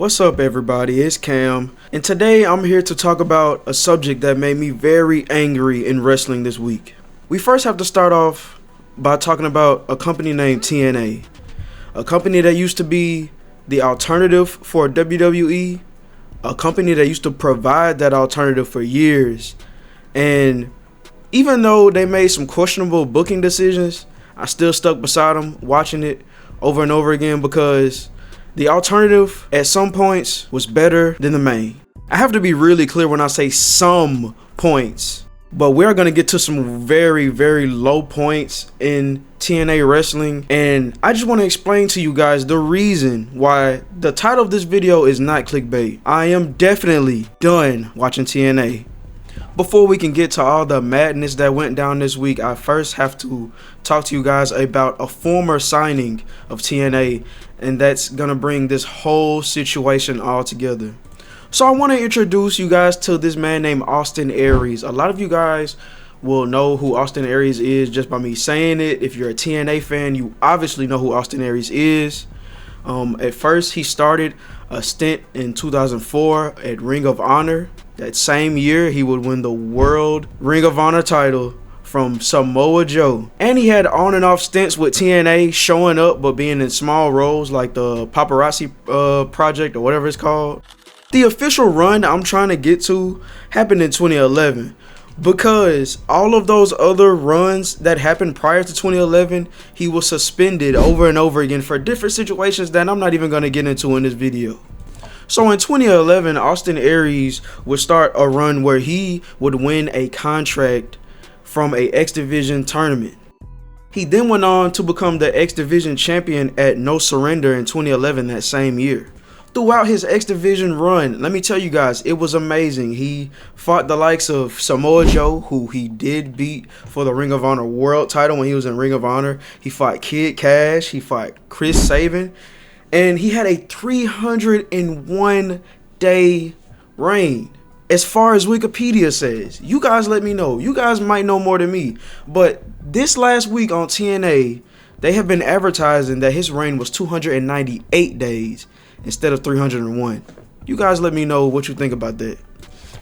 What's up, everybody? It's Cam, and today I'm here to talk about a subject that made me very angry in wrestling this week. We first have to start off by talking about a company named TNA, a company that used to be the alternative for WWE, a company that used to provide that alternative for years. And even though they made some questionable booking decisions, I still stuck beside them watching it over and over again because the alternative at some points was better than the main. I have to be really clear when I say some points, but we're going to get to some very, very low points in TNA wrestling, and I just want to explain to you guys the reason why the title of this video is not clickbait. I am definitely done watching TNA. Before we can get to all the madness that went down this week, I first have to talk to you guys about a former signing of TNA, and that's gonna bring this whole situation all together. So I want to introduce you guys to this man named Austin Aries. A lot of you guys will know who Austin Aries is just by me saying it. If you're a TNA fan, you obviously know who Austin Aries is. At first, he started a stint in 2004 at Ring of Honor. That same year, he would win the World Ring of Honor title from Samoa Joe. And he had on and off stints with TNA, showing up but being in small roles like the Paparazzi Project or whatever it's called. The official run I'm trying to get to happened in 2011. Because all of those other runs that happened prior to 2011, he was suspended over and over again for different situations that I'm not even going to get into in this video. So in 2011, Austin Aries would start a run where he would win a contract from a X Division tournament. He then went on to become the X Division champion at No Surrender in 2011 that same year. Throughout his X Division run, let me tell you guys, it was amazing. He fought the likes of Samoa Joe, who he did beat for the Ring of Honor World title when he was in Ring of Honor. He fought Kid Cash. He fought Chris Sabin. And he had a 301-day reign, as far as Wikipedia says. You guys let me know. You guys might know more than me. But this last week on TNA, they have been advertising that his reign was 298 days. Instead of 301. You guys let me know what you think about that.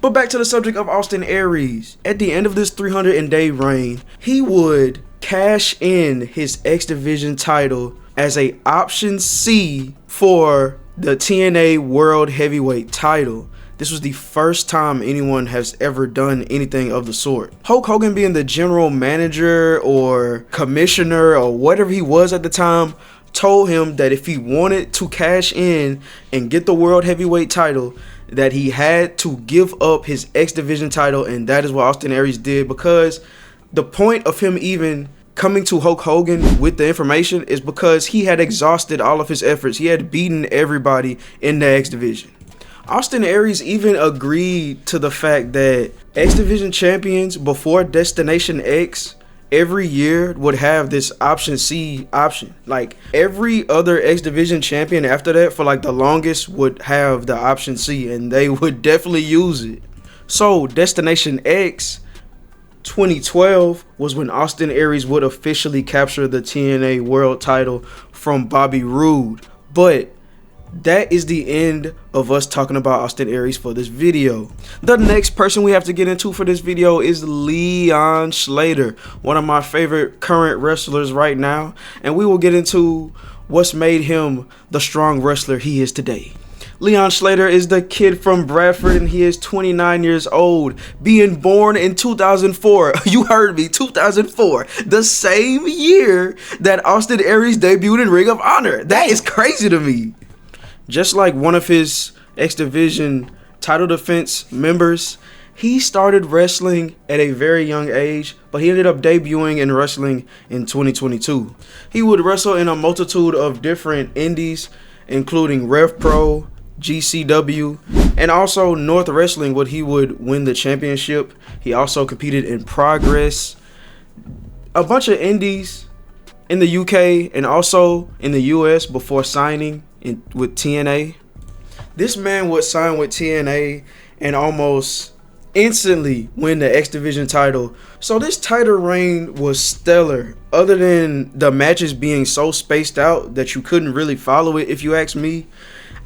But back to the subject of Austin Aries. At the end of this 300-day reign, he would cash in his X Division title as a option C for the TNA World Heavyweight title. This was the first time anyone has ever done anything of the sort. Hulk Hogan, being the general manager or commissioner or whatever he was at the time, told him that if he wanted to cash in and get the World Heavyweight title, that he had to give up his X Division title, and that is what Austin Aries did, because the point of him even coming to Hulk Hogan with the information is because he had exhausted all of his efforts. He had beaten everybody in the X Division. Austin Aries even agreed to the fact that X Division champions before Destination X every year would have this option C option. Like every other X Division champion after that for like the longest would have the option C, and they would definitely use it. So Destination X 2012 was when Austin Aries would officially capture the TNA World title from Bobby Roode. But that is the end of us talking about Austin Aries for this video. The next person we have to get into for this video is Leon Slater, one of my favorite current wrestlers right now, and we will get into what's made him the strong wrestler he is today. Leon Slater is the kid from Bradford, and he is 29 years old, being born in 2004. You heard me, 2004, the same year that Austin Aries debuted in Ring of Honor. That is crazy to me. Just like one of his X Division title defense members, he started wrestling at a very young age, but he ended up debuting in wrestling in 2022. He would wrestle in a multitude of different indies, including Rev Pro, GCW, and also North Wrestling, where he would win the championship. He also competed in Progress, a bunch of indies in the UK and also in the US before signing with TNA. This man would sign with TNA and almost instantly win the X Division title. So this title reign was stellar, other than the matches being so spaced out that you couldn't really follow it, if you ask me.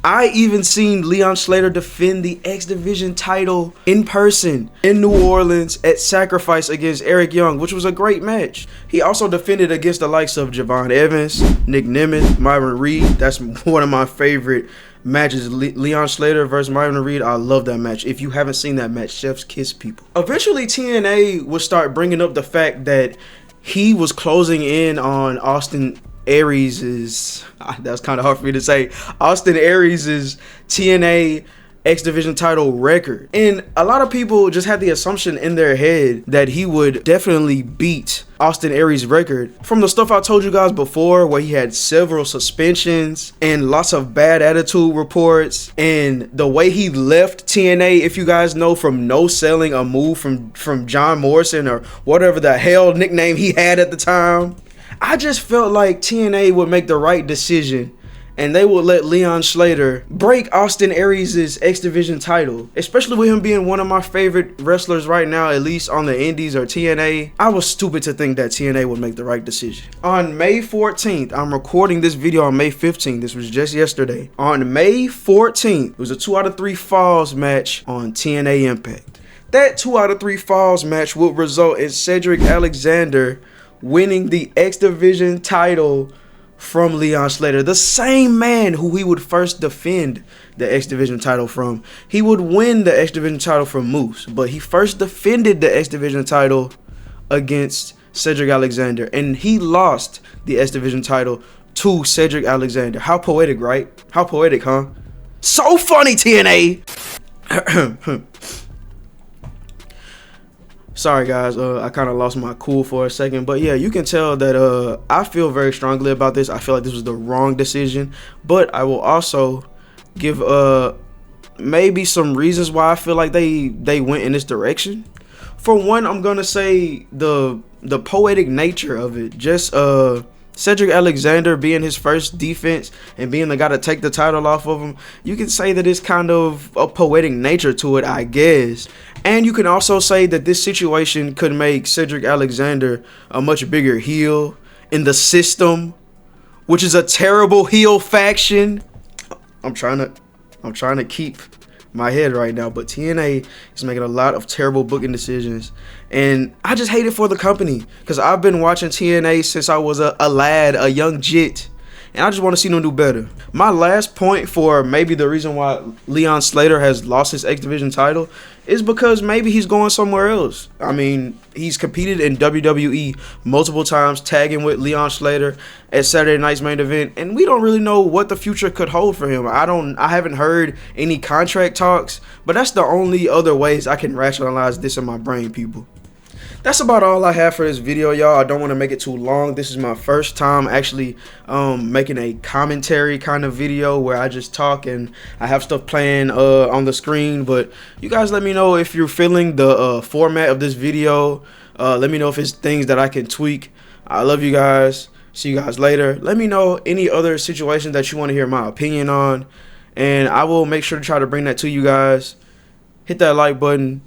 I even seen Leon Slater defend the X Division title in person in New Orleans at Sacrifice against Eric Young, which was a great match. He also defended against the likes of Javon Evans, Nick Nemeth, Myron Reed. That's one of my favorite matches. Leon Slater versus Myron Reed. I love that match. If you haven't seen that match, chef's kiss, people. Eventually, TNA would start bringing up the fact that he was closing in on Austin Aries' that's kind of hard for me to say. Austin Aries' TNA X Division title record. And a lot of people just had the assumption in their head that he would definitely beat Austin Aries' record. From the stuff I told you guys before, where he had several suspensions and lots of bad attitude reports, and the way he left TNA, if you guys know, from no selling a move from John Morrison or whatever the hell nickname he had at the time. I just felt like TNA would make the right decision and they would let Leon Slater break Austin Aries' X Division title, especially with him being one of my favorite wrestlers right now, at least on the indies or TNA. I was stupid to think that TNA would make the right decision. On May 14th, I'm recording this video on May 15th. This was just yesterday. On May 14th, it was a 2 out of 3 falls match on TNA Impact. That 2 out of 3 falls match would result in Cedric Alexander winning the X Division title from Leon Slater, the same man who he would first defend the X Division title from. He would win the X Division title from Moose, but he first defended the X Division title against Cedric Alexander, and he lost the X Division title to Cedric Alexander. How poetic, right? How poetic, huh? So funny, TNA! Sorry guys, I kind of lost my cool for a second, but yeah, you can tell that I feel very strongly about this. I feel like this was the wrong decision, but I will also give maybe some reasons why I feel like they went in this direction. For one, I'm gonna say the poetic nature of it. Just Cedric Alexander being his first defense and being the guy to take the title off of him, you can say that it's kind of a poetic nature to it, I guess. And you can also say that this situation could make Cedric Alexander a much bigger heel in the system, which is a terrible heel faction. I'm trying to keep my head right now, but TNA is making a lot of terrible booking decisions, and I just hate it for the company because I've been watching TNA since I was a lad, a young jit, and I just want to see them do better. My last point for maybe the reason why Leon Slater has lost his X Division title is because maybe he's going somewhere else. I mean, he's competed in WWE multiple times, tagging with Leon Slater at Saturday Night's Main Event, and we don't really know what the future could hold for him. I haven't heard any contract talks, but that's the only other ways I can rationalize this in my brain, people. That's about all I have for this video, y'all. I don't want to make it too long. This is my first time actually making a commentary kind of video where I just talk and I have stuff playing on the screen. But you guys let me know if you're feeling the format of this video. Let me know if it's things that I can tweak. I love you guys. See you guys later. Let me know any other situations that you want to hear my opinion on, and I will make sure to try to bring that to you guys. Hit that like button.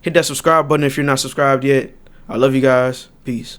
Hit that subscribe button if you're not subscribed yet. I love you guys. Peace.